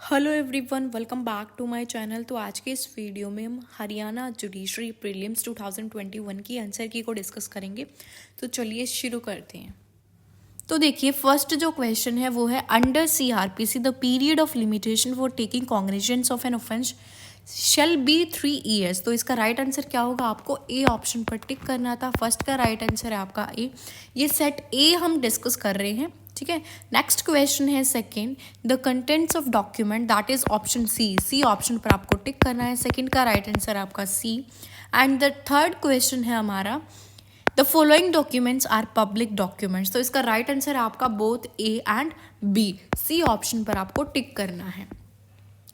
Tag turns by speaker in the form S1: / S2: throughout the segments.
S1: Hello everyone, welcome back to my channel. तो आज के इस वीडियो में हम हरियाणा जुडिशरी प्रीलिम्स 2021 की आंसर की को डिस्कस करेंगे। तो चलिए शुरू करते हैं। तो देखिए, फर्स्ट जो क्वेश्चन है वो है under CrPC the period of limitation for taking cognizance of an offence shall be 3 years. तो इसका राइट आंसर क्या होगा? आपको ए ऑप्शन पर टिक करना था। फर्स्ट का राइट आंसर है आपका ए। ये सेट ए हम डिस्कस कर रहे हैं, ठीक है। नेक्स्ट क्वेश्चन है second, the contents of document, that is option C. C option पर आपको टिक करना है। सेकंड का राइट आंसर आपका C. And the third question है हमारा, the following documents are public documents. तो इसका राइट आंसर है आपका both A and B. C option पर आपको टिक करना है।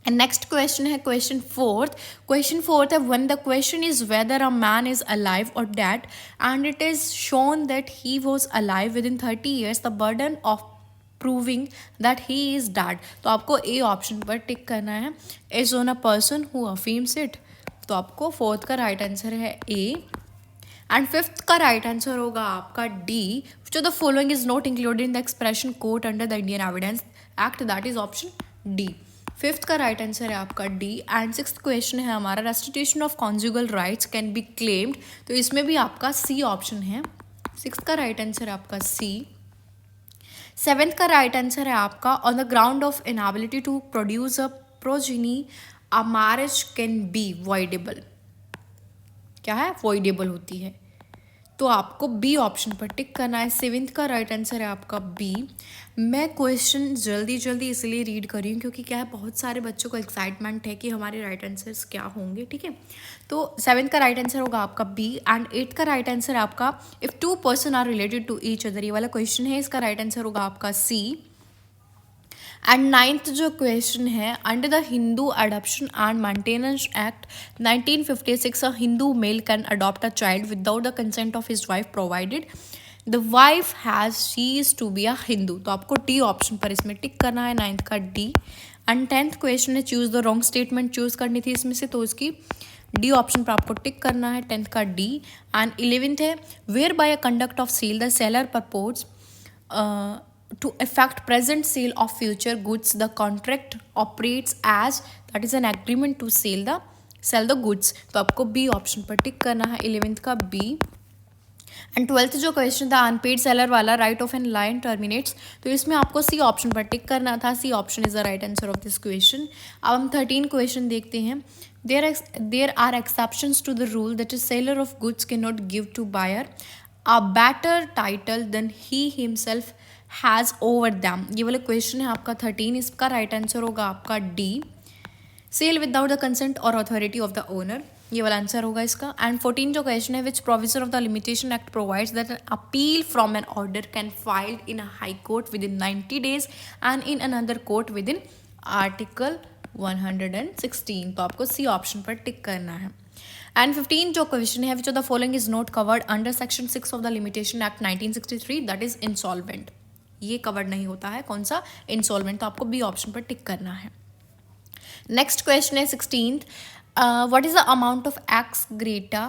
S1: एंड नेक्स्ट क्वेश्चन है क्वेश्चन फोर्थ है, when the question is whether a man is alive और dead and it is shown that he was alive within 30 years, the burden of proving that he is dead. तो आपको A option पर tick करना है, is on a person who affirms it. तो आपको fourth का right answer है A. And fifth का राइट आंसर होगा आपका D, which of the following is not included in the expression court under the Indian Evidence Act, that is option D. Fifth का right answer है आपका D. And sixth question है हमारा, restitution of conjugal rights can be claimed. तो इसमें भी आपका C option है। सिक्स्थ का राइट आंसर है आपका सी। सेवेंथ का राइट आंसर है आपका, on the ground of inability to produce a progeny a marriage can be voidable. क्या है? वॉइडेबल होती है। तो आपको बी ऑप्शन पर टिक करना है। सेवेंथ का राइट आंसर है आपका बी। मैं क्वेश्चन जल्दी जल्दी इसलिए रीड कर रही हूँ क्योंकि क्या है, बहुत सारे बच्चों को एक्साइटमेंट है कि हमारे राइट आंसर्स क्या होंगे, ठीक है। तो सेवेंथ का राइट आंसर होगा आपका बी। एंड एट्थ का राइट आंसर आपका, if two person are related to each other, ये वाला क्वेश्चन है, इसका राइट आंसर होगा आपका सी। एंड नाइन्थ जो क्वेश्चन है, under the Hindu adoption and maintenance act 1956 a Hindu male can adopt a child without the consent of his wife provided the wife has ceases to be a Hindu. तो आपको D option पर इसमें tick करना है, ninth का D. And tenth question है, choose the wrong statement choose करनी थी इसमें से, तो इसकी डी ऑप्शन पर आपको टिक करना है, टेंथ का डी। एंड इलेवेंथ है, whereby a conduct of sale the seller purports to effect present sale of future goods, the contract operates as, that is an agreement to sell the goods। तो आपको B option पर tick करना है, eleventh का B. And twelfth जो question था, unpaid seller वाला, right of an lien terminates, तो इसमें आपको सी ऑप्शन पर टिक करना था। C option is the right answer of this question. अब हम 13 क्वेश्चन देखते हैं। There are exceptions to the rule that is seller of goods can not give to buyer a better title than he himself has over them. ये वाला question है आपका 13, इसका right answer होगा आपका D. Sale without the consent और authority of the owner, ये वाला आंसर होगा इसका। एंड 14 जो क्वेश्चन है, which provision of the limitation act provides that an appeal from an order can filed in a high court within 90 days and in another court within article 116। तो आपको C option पर tick करना है। And 15 जो question है, which of the following is not covered under section 6 of the limitation act 1963, that is insolvent. ये covered नहीं होता है, कौन सा? इंसॉल्वेंट। तो आपको बी ऑप्शन पर टिक करना है। नेक्स्ट क्वेश्चन है 16th, what is the amount of x Greta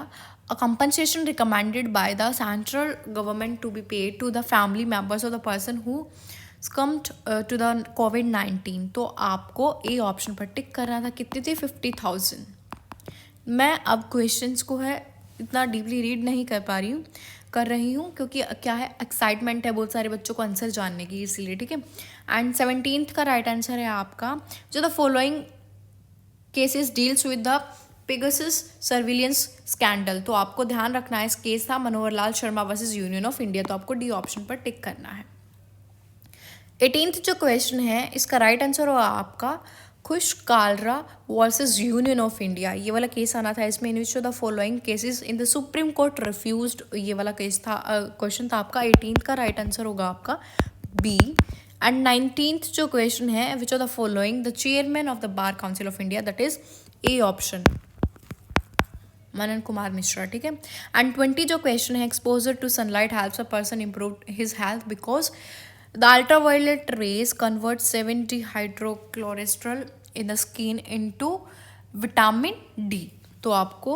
S1: a compensation recommended by the central government to be paid to the family members of the person who succumbed to the COVID-19। तो आपको A option पर tick करना था। कितनी थी? 50,000। मैं अब questions को है इतना डीपली रीड नहीं कर रही हूँ क्योंकि क्या है, एक्साइटमेंट है बहुत सारे बच्चों को आंसर जानने की, इसीलिए, ठीक है। एंड 17th का राइट आंसर है आपका, जो the following cases deals with the Pegasus surveillance scandal. तो आपको ध्यान रखना है, इस केस था Manohar Lal Sharma versus union of India. तो आपको डी ऑप्शन पर टिक करना है। 18th जो क्वेश्चन है, इसका राइट आंसर होगा आपका Kush Kalra versus union of India. ये वाला केस आना था इसमें, in which the following cases in the supreme court refused, ये वाला केस था, क्वेश्चन था आपका। 18th का राइट आंसर होगा आपका बी। एंड 19th जो क्वेश्चन है, which of the following the chairman of the Bar Council of India, that is A option, Manan Kumar Mishra, ठीक है। एंड 20 जो क्वेश्चन है, exposure to sunlight helps a person improve his health because the ultraviolet rays convert 70 hydrocholesterol in the skin into vitamin D. तो आपको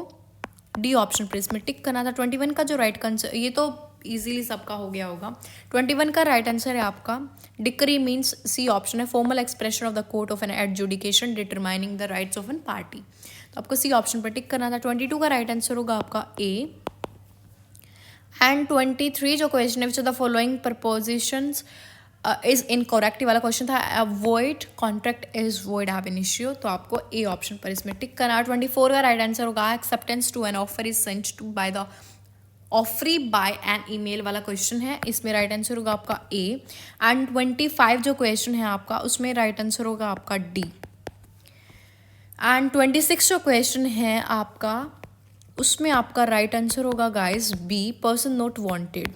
S1: D option पर इसमें tick करना था। 21 का जो राइट आंसर, ये तो इजीली सबका हो गया होगा। 21 का राइट आंसर है आपका डिक्री मीन्स सी ऑप्शन है, formal expression of the court of an adjudication determining the rights of an party. तो आपको सी ऑप्शन पर टिक करना था। 22 का राइट आंसर होगा आपका ए। एंड 23 जो क्वेश्चन है विच the following propositions is incorrect वाला क्वेश्चन था, अवॉइड कॉन्ट्रैक्ट इज वॉइड एब इनिशियो, तो आपको ए ऑप्शन पर इसमें टिक करना। 24 का राइट आंसर होगा acceptance to an offer is sent to by the offeree by an email वाला क्वेश्चन है, इसमें राइट आंसर होगा आपका ए। एंड 25 जो क्वेश्चन है आपका उसमें राइट आंसर होगा आपका डी। एंड 26 जो क्वेश्चन है आपका उसमें आपका राइट आंसर होगा guys B, person not wanted.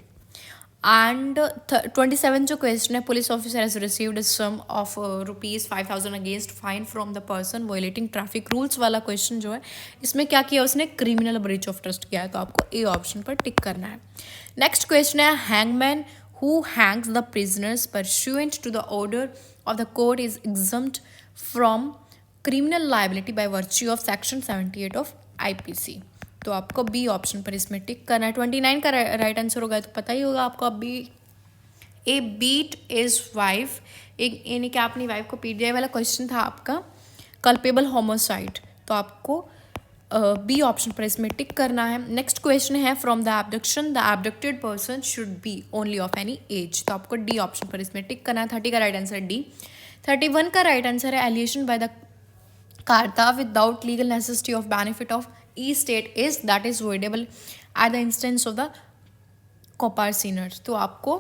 S1: And 27 जो क्वेश्चन है, police officer has received a sum of ₹5,000 against fine from the person violating traffic rules वाला क्वेश्चन जो है, इसमें क्या किया उसने, क्रिमिनल ब्रीच ऑफ ट्रस्ट किया है, तो आपको ए ऑप्शन पर टिक करना है। नेक्स्ट क्वेश्चन है hangman who hangs the prisoners pursuant to the order of the court is exempt from criminal liability by virtue of section 78 ऑफ IPC, तो आपको बी ऑप्शन पर इसमें टिक करना है। 29 का राइट आंसर होगा तो पता ही होगा आपको, B a beat his wife, एक यानी कि अपनी वाइफ को पीट दिया वाला क्वेश्चन था आपका कल्पेबल होमोसाइड, तो आपको बी ऑप्शन पर इसमें टिक करना है। नेक्स्ट क्वेश्चन है from the abduction the abducted person should be only of any age, तो आपको डी ऑप्शन पर इसमें टिक करना है। 30 का राइट आंसर डी। 31 का राइट आंसर है alienation by the karta without legal necessity of benefit of estate is that is voidable at the instance of the coparcener, तो आपको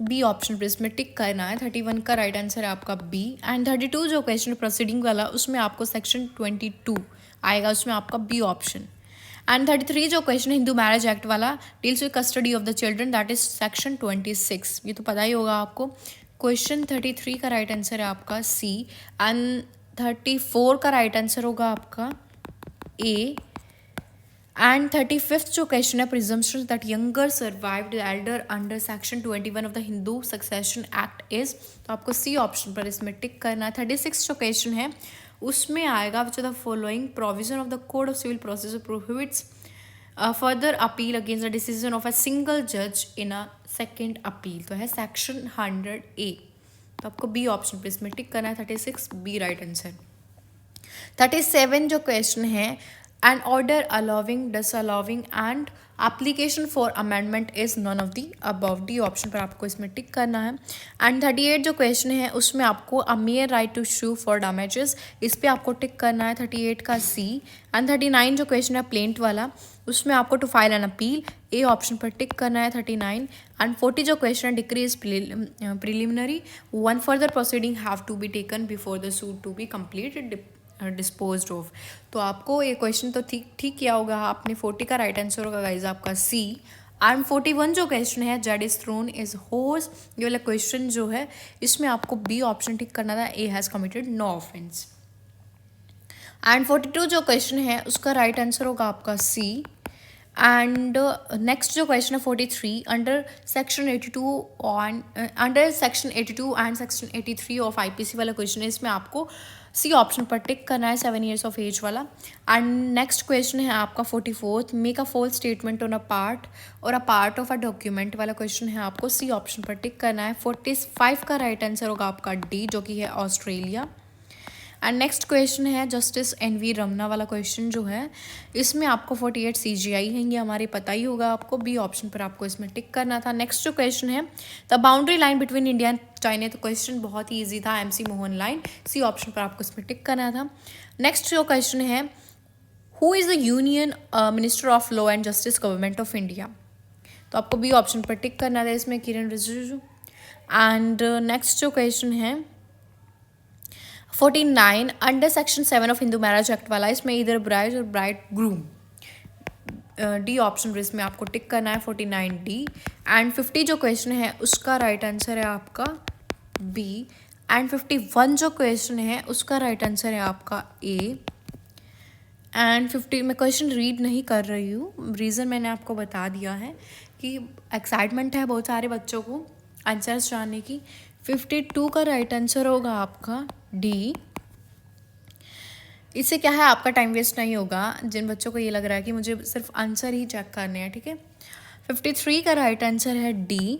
S1: बी ऑप्शन पर इसमें टिक करना है। 31 का राइट आंसर है आपका बी। एंड 32 जो क्वेश्चन प्रोसीडिंग वाला उसमें आपको सेक्शन 22 आएगा, उसमें आपका बी ऑप्शन। एंड 33 जो क्वेश्चन हिंदू मैरिज एक्ट वाला deals with custody of the children that is section 26, ये तो पता ही होगा आपको। क्वेश्चन 33 का राइट आंसर है आपका सी। एंड 34 का राइट आंसर होगा आपका ए। एंड 35th जो क्वेश्चन है presumption that younger survived Elder under section 21 of the Hindu succession act is, तो आपको सी ऑप्शन पर इसमें टिक करना है। 36 जो क्वेश्चन है उसमें आएगा which the following provision of the code of civil process prohibits further appeal against the decision of a single जज इन अ सेकेंड अपील, तो है सेक्शन 100A, तो आपको बी ऑप्शन पर इसमें टिक करना है। 36 बी राइट आंसर। 37 जो क्वेश्चन है an order allowing, disallowing and application for amendment is none of the above, D option पर आपको इसमें टिक करना है। एंड 38 जो क्वेश्चन है उसमें आपको a mere right to sue for damages, इस पर आपको टिक करना है 38 का सी। एंड 39 जो क्वेश्चन है प्लेंट वाला उसमें आपको to file an appeal, A option पर टिक करना है 39। एंड 40 जो क्वेश्चन है decree is preliminary, one further proceeding have to be taken before the suit to be completed disposed of, तो आपको ये क्वेश्चन तो ठीक किया होगा आपने। 40 का राइट आंसर होगा गाइज आपका सी। एंड 41 जो क्वेश्चन है जज इज थ्रोन इज होर्स, ये वाला क्वेश्चन जो है इसमें आपको बी ऑप्शन टिक करना था, A has committed no offence. And 42 जो क्वेश्चन है उसका राइट आंसर होगा आपका सी। एंड नेक्स्ट जो क्वेश्चन है 43 under section 82 and section 83 of IPC वाला क्वेश्चन है, इसमें आपको सी ऑप्शन पर टिक करना है 7 years ऑफ एज वाला। एंड नेक्स्ट क्वेश्चन है आपका 44 make a false statement on a part और a part of a document वाला क्वेश्चन है, आपको सी ऑप्शन पर टिक करना है। 45 का राइट आंसर होगा आपका डी जो कि है ऑस्ट्रेलिया। एंड नेक्स्ट क्वेश्चन है जस्टिस NV रमना वाला क्वेश्चन जो है, इसमें आपको 48 CGI हैं, ये हमारे पता ही होगा आपको, बी ऑप्शन पर आपको इसमें टिक करना था। नेक्स्ट जो क्वेश्चन है the boundary line between India and China, तो क्वेश्चन बहुत ही ईजी था, MC Mahon line, C option पर आपको इसमें टिक करना था। नेक्स्ट जो क्वेश्चन है who is the union minister of law and justice government of India, तो आपको बी ऑप्शन पर टिक करना था, इसमें किरण रिजिजू। एंड नेक्स्ट जो क्वेश्चन है 49 under section 7 of Hindu marriage act वाला, इसमें इधर ब्राइड और ब्राइड ग्रूम, डी ऑप्शन पर इसमें आपको टिक करना है 49 डी। एंड 50 जो क्वेश्चन है उसका राइट आंसर है आपका बी। एंड 51 जो क्वेश्चन है उसका राइट आंसर है आपका ए। एंड 50 मैं क्वेश्चन रीड नहीं कर रही हूँ, रीज़न मैंने आपको बता दिया है कि एक्साइटमेंट है बहुत सारे बच्चों को आंसर्स जानने की। 52 का राइट आंसर होगा आपका डी। इससे क्या है आपका टाइम वेस्ट नहीं होगा जिन बच्चों को ये लग रहा है कि मुझे सिर्फ आंसर ही चेक करने हैं, ठीक है। 53 का राइट आंसर है डी,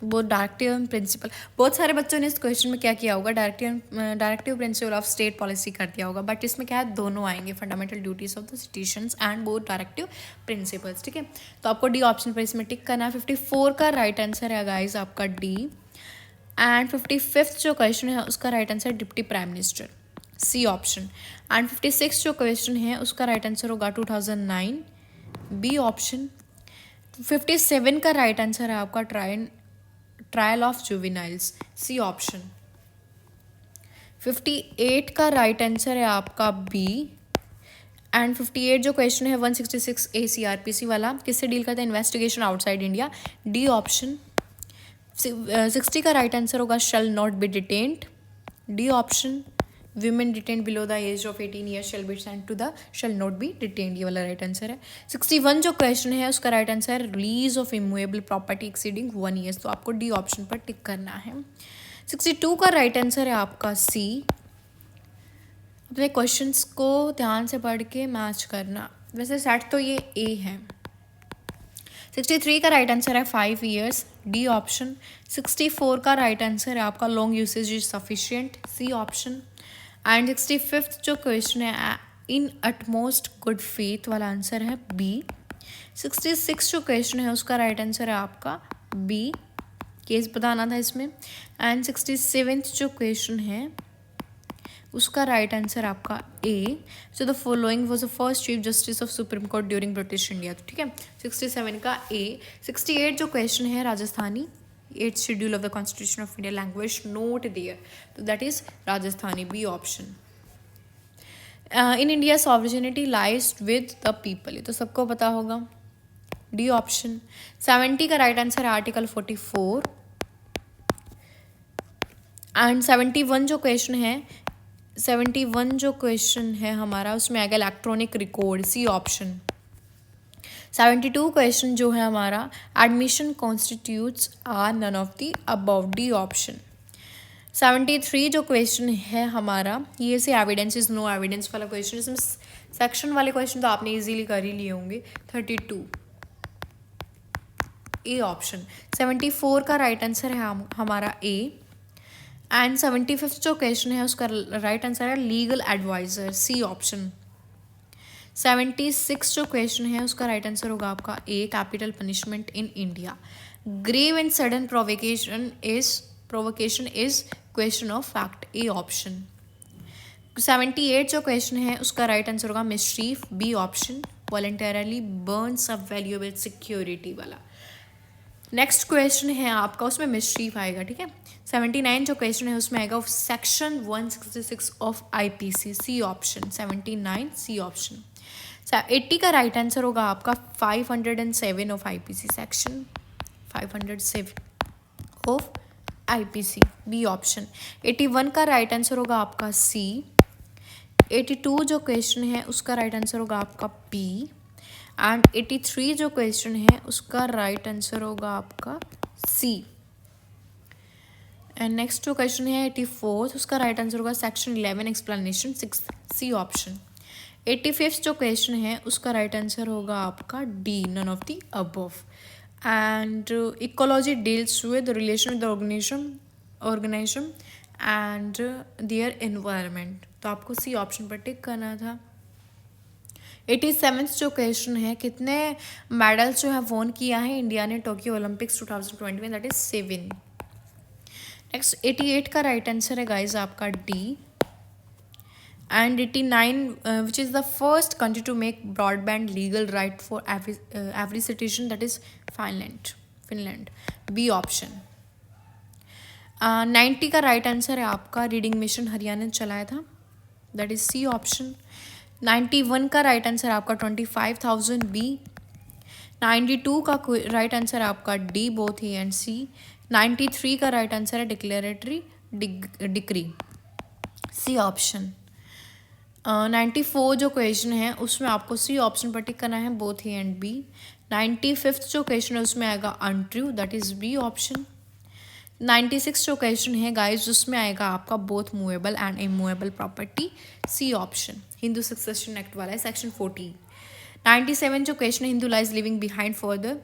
S1: वो डायरेक्टिव एंड प्रिंसिपल। बहुत सारे बच्चों ने इस क्वेश्चन में क्या किया होगा, directive principle of state policy कर दिया होगा, बट इसमें क्या है, दोनों आएंगे, fundamental duties of the citizens and both directive principles. ठीक है, तो आपको डी ऑप्शन पर इसमें टिक करना है। 54 का राइट आंसर है गाइज आपका डी। एंड 55th जो क्वेश्चन है उसका right answer deputy prime minister, C option. And 56 जो क्वेश्चन है उसका राइट आंसर होगा 2009, बी ऑप्शन। 57 का राइट आंसर है आपका trial of juveniles, C option. 58 का राइट आंसर है आपका बी। एंड 58 जो क्वेश्चन है 166 ACRPC वाला, किससे डील करता है, investigation outside India, D option. 60 का राइट आंसर होगा shall not be detained, D option. women detained below the age of 18 years shall be sent to the shall not be detained, ये वाला right answer है। 61 जो question है उसका right answer है release of immovable property exceeding 1 years, तो आपको D option पर टिक करना है। 62 का राइट आंसर है आपका सी। अपने क्वेश्चंस को ध्यान से पढ़ के मैच करना, वैसे सेट तो ये ए है। 63 का राइट आंसर है 5 ईयर्स, डी ऑप्शन। 64 का राइट आंसर है आपका long usage is sufficient, C option. And 65th जो क्वेश्चन है इन अटमोस्ट गुड फेथ वाला आंसर है बी। 66 जो क्वेश्चन है उसका राइट आंसर है आपका बी, केस बताना था इसमें। एंड 67th जो क्वेश्चन है उसका राइट आंसर आपका A. So the following was the first chief justice of Supreme Court during British India, ठीक है, 67 का ए। 68 जो क्वेश्चन है Rajasthani, 8th schedule of the Constitution of India language not there, तो that is Rajasthani, B option. In India sovereignty lies with the people, ये तो सबको पता होगा, डी ऑप्शन। 70 का राइट आंसर है आर्टिकल 44। एंड 71 जो क्वेश्चन है 71 जो क्वेश्चन है हमारा उसमें आएगा electronic record, C option. 72 question जो है हमारा admission constitutes are none of the above, D option. 73 जो क्वेश्चन है हमारा ये say evidence is no evidence वाला क्वेश्चन, इसमें सेक्शन वाले क्वेश्चन तो आपने इजीली कर ही लिए होंगे, 32 ए ऑप्शन। 74 का राइट आंसर है हमारा ए। एंड 75th जो क्वेश्चन है उसका राइट आंसर है लीगल एडवाइजर, सी ऑप्शन। 76 जो क्वेश्चन है उसका राइट आंसर होगा आपका A, capital punishment in India. Grave and sudden provocation is question of fact, A option. 78 जो क्वेश्चन है उसका राइट आंसर होगा mischief, B option. Voluntarily burns a valuable security वाला। नेक्स्ट क्वेश्चन है आपका उसमें मिसचीफ आएगा, ठीक है। 79 जो क्वेश्चन है उसमें आएगा section 166 of IPC, C option, 79 C option. 80 का राइट आंसर होगा आपका 507 of IPC, section 507 of IPC, B option. 81 का राइट आंसर होगा आपका सी। 82 जो क्वेश्चन है उसका राइट आंसर होगा आपका बी। एंड 83 जो क्वेश्चन है उसका राइट आंसर होगा आपका सी। एंड नेक्स्ट जो क्वेश्चन है 84 उसका राइट आंसर होगा section 11 explanation 6, C option. 85th जो क्वेश्चन है उसका राइट आंसर होगा आपका D, none of the above. And ecology deals with relation with organism and their environment, तो आपको सी ऑप्शन पर टिक करना था। 87th जो क्वेश्चन है कितने मेडल्स जो है वोन किया है इंडिया ने टोक्यो ओलंपिक्स 2020 में, दैट इज 7। नेक्स्ट 88 का राइट आंसर है गाइज आपका D. And 89 which is the first country to make broadband legal right for every citizen, that is Finland, B option. 90 का राइट आंसर है आपका reading mission Haryana ने चलाया था, दैट इज सी ऑप्शन। 91 का right answer आपका 25,000, B. 92 का right answer आपका डी, बोथ ए एंड सी। 93 का राइट आंसर है डिक्लेरेटरी डिक्री, सी ऑप्शन। 94 जो क्वेश्चन है उसमें आपको सी ऑप्शन पर टिक करना है, both A and B. 95th जो क्वेश्चन है उसमें आएगा untrue, that is B option. 96 जो क्वेश्चन है गाइज उसमें आएगा आपका both movable and immovable property, C option. Hindu succession act वाला है, सेक्शन 14। 97 जो क्वेश्चन है, Hindu lies living behind for the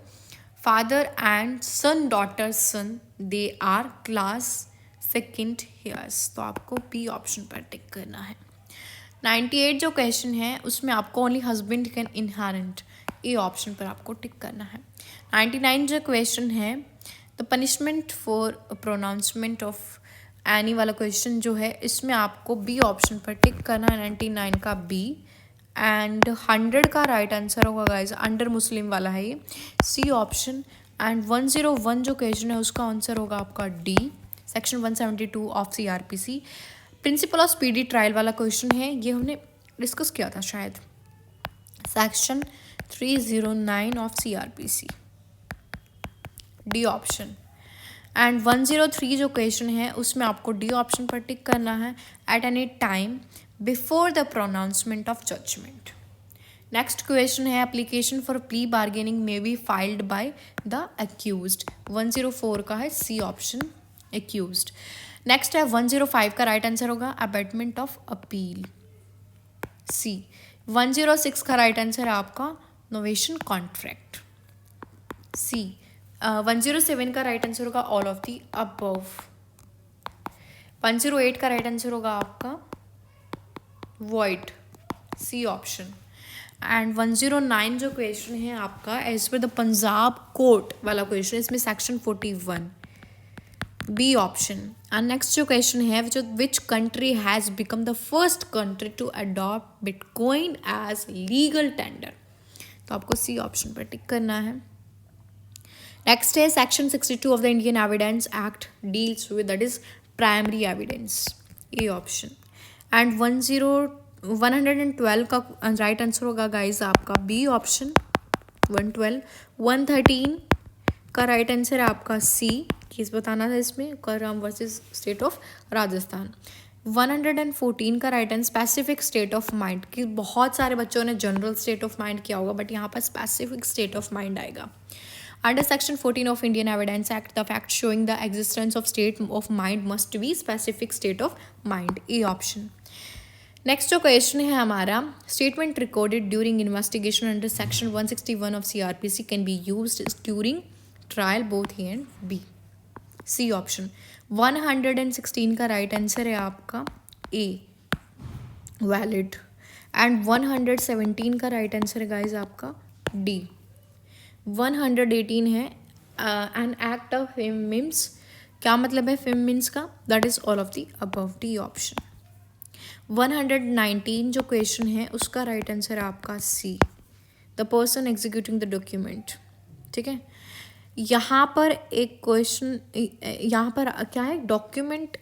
S1: father and son daughter son they are class second heirs, तो आपको बी ऑप्शन पर टिक करना है। 98 जो क्वेश्चन है उसमें आपको only husband can inherit, A option पर आपको टिक करना है। 99 जो क्वेश्चन है the punishment for pronouncement of any वाला क्वेश्चन जो है, इसमें आपको बी ऑप्शन पर टिक करना है, 99 का बी। एंड 100 का राइट आंसर होगा गाइज, अंडर मुस्लिम वाला है ये, सी ऑप्शन। एंड 101 जो क्वेश्चन है उसका आंसर होगा आपका D, section 172 of CRPC, principle of speedy trial वाला क्वेश्चन है, ये हमने डिस्कस किया था शायद, section 309 of CRPC, D option. And 103 जो क्वेश्चन है उसमें आपको डी ऑप्शन पर टिक करना है, at any time before the pronouncement of judgement. Next question है application for plea bargaining may be filed by the accused, 104 का है सी ऑप्शन, अक्यूज्ड। नेक्स्ट है 105 का राइट आंसर होगा अबेटमेंट ऑफ अपील, सी। 106 का राइट आंसर है आपका novation contract, सी। 107 का राइट आंसर होगा ऑल ऑफ दी अबव। 108 का राइट आंसर होगा आपका वॉइड, सी ऑप्शन। एंड 109 जो क्वेश्चन है आपका as per the Punjab court वाला क्वेश्चन, इसमें section 41, B option. And next जो क्वेश्चन है which country has become the first country to adopt bitcoin as legal tender, तो आपको सी ऑप्शन पर टिक करना है। नेक्स्ट है section 62 of the Indian Evidence act deals with that is primary evidence, A option. And 112 का right answer होगा guys आपका B option, 112। 113 का राइट आंसर है आपका सी, केस बताना था इसमें, करम वर्सेस स्टेट ऑफ राजस्थान। 114 का right answer specific state of mind, कि बहुत सारे बच्चों ने जनरल स्टेट ऑफ माइंड किया होगा बट यहाँ पर स्पेसिफिक स्टेट ऑफ माइंड आएगा। Under Section 14 of Indian Evidence Act, the fact showing the existence of state of mind must be specific state of mind, A option. Next जो question है हमारा, statement recorded during investigation under Section 161 of CRPC can be used during trial, both A and B, C option. 116 का right answer है आपका A, valid. And 117 का right answer है guys आपका D। 118 है an act of fame memes, क्या मतलब है फेम मीम्स का, that is all of the above, D option. 119 जो क्वेश्चन है उसका राइट आंसर है आपका C, the person executing the document, ठीक है। यहाँ पर एक क्वेश्चन, यहाँ पर क्या है, डॉक्यूमेंट,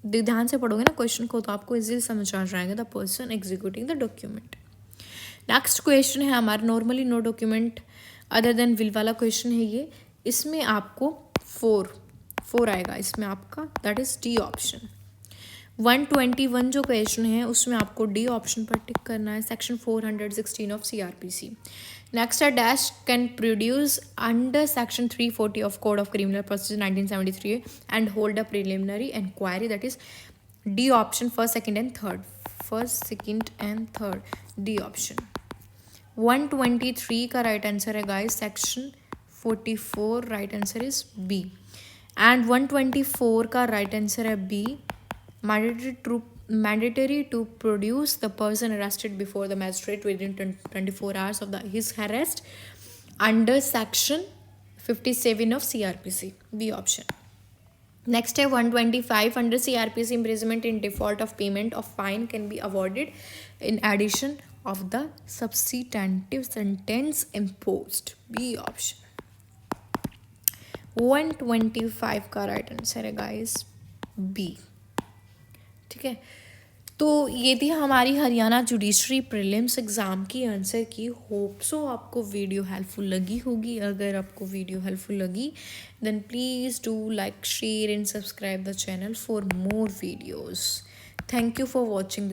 S1: ध्यान से पढ़ोगे ना क्वेश्चन को तो आपको इजीली समझ आ जाएगा, the person executing the document. Next question है हमारा normally no document other than will वाला क्वेश्चन है ये, इसमें आपको 4 आएगा इसमें आपका, दैट इज डी ऑप्शन। 121 जो क्वेश्चन है उसमें आपको डी ऑप्शन पर टिक करना है, सेक्शन 416 ऑफ CRPC। नेक्स्ट है dash can produce under section 340 of code of criminal procedure 1973 and hold a preliminary inquiry, that is D option, first second and third, D option. 123 का right answer है guys section 44, right answer is B. And 124 का right answer है B, mandatory to produce the person arrested before the magistrate within 24 hours of his arrest under section 57 of CRPC, B option. Next है 125 under CRPC imprisonment in default of payment of fine can be awarded in addition of the substantive sentence imposed, B option. 125 का right answer है guys B, ठीक है। तो ये थी हमारी Haryana judiciary prelims exam की आंसर की। होप सो आपको वीडियो हेल्पफुल लगी होगी। अगर आपको वीडियो हेल्पफुल लगी then please do like, share and subscribe the channel for more videos. Thank you for watching.